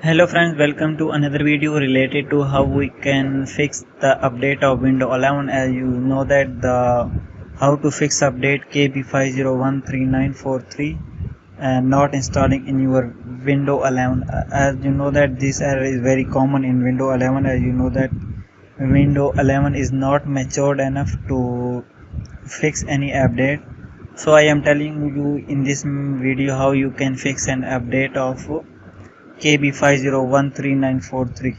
Hello friends, welcome to another video related to how we can fix the update of Windows 11. As you know that the how to fix update kb5013943 and not installing in your Windows 11. As you know that this error is very common in Windows 11. As you know that Windows 11 is not matured enough to fix any update. So I am telling you in this video how you can fix an update of kb5013943.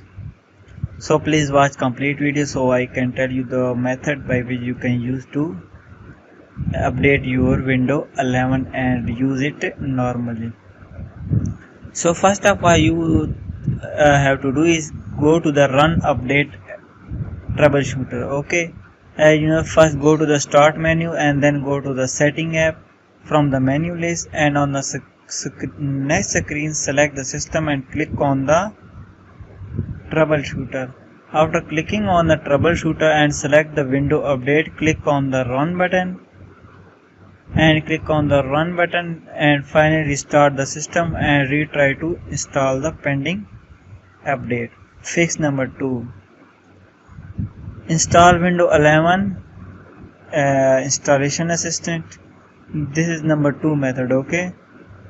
So please watch complete video so I can tell you the method by which you can use to update your Windows 11 and use it normally. So first of all you have to do is go to the run update troubleshooter. Okay, first go to the start menu and then go to the setting app from the menu list, and on the next screen select the system and click on the troubleshooter. After clicking on the troubleshooter and select the window update, click on the run button and finally restart the system and retry to install the pending update. Fix number 2, install Windows 11 installation assistant. This is number 2 method. Okay,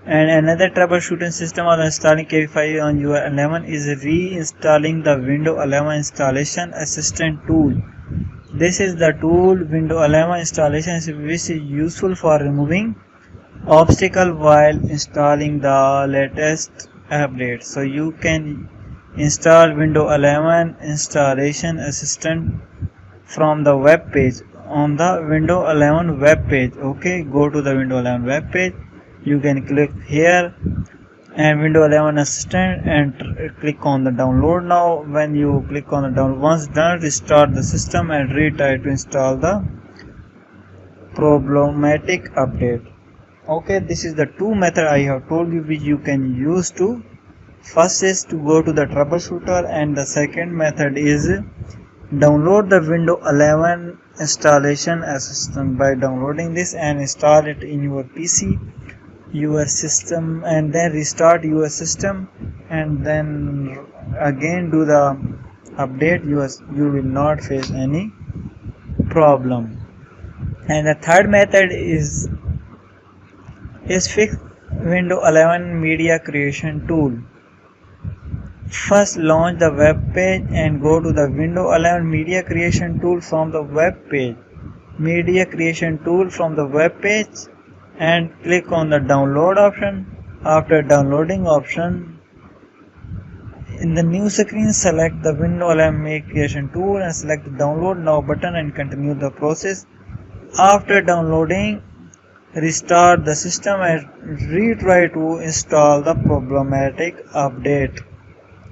and another troubleshooting system of installing kb5 on your 11 is reinstalling the Windows 11 installation assistant tool. This is the tool Windows 11 installation which is useful for removing obstacle while installing the latest update. So you can install Windows 11 installation assistant from the web page on the Windows 11 web page. Okay, go to the Windows 11 web page. You can click here and Windows 11 assistant and click on the download now. When you click on the download, once done, restart the system and retry to install the problematic update. Okay, this is the 2 method I have told you which you can use to. First is to go to the troubleshooter, and the second method is download the Windows 11 installation assistant. By downloading this and install it in your PC, your system, and then restart your system and then again do the update, you will not face any problem. And the third method is fix Windows 11 media creation tool. First launch the web page and go to the Windows 11 media creation tool from the web page. Media creation tool from the web page and click on the download option. After downloading option, in the new screen select the Windows 11 media creation tool and select the download now button and continue the process. After downloading, restart the system and retry to install the problematic update.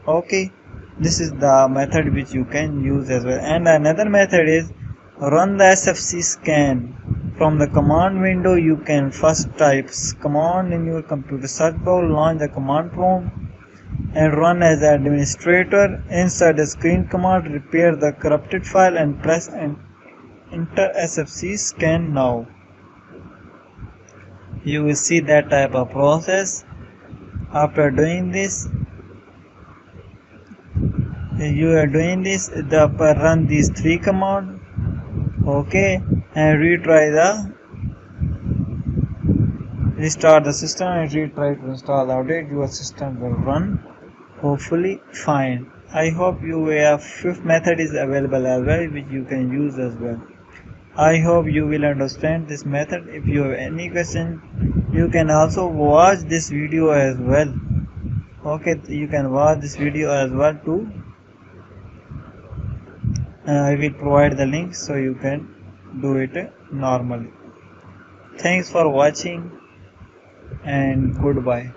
Okay, this is the method which you can use as well. And another method is run the SFC scan. From the command window, you can first type command in your computer search bar, launch the command prompt and run as administrator. Inside the screen command, repair the corrupted file and press enter SFC scan now. You will see that type of process. After doing this, run these 3 commands. Okay, and restart the system and retry to install the update. Your system will run hopefully fine. I hope you have 5th method is available as well which you can use as well. I hope you will understand this method. If you have any question, you can also watch this video as well. Okay, you can watch this video as well too. I will provide the link so you can do it normally. Thanks for watching and goodbye.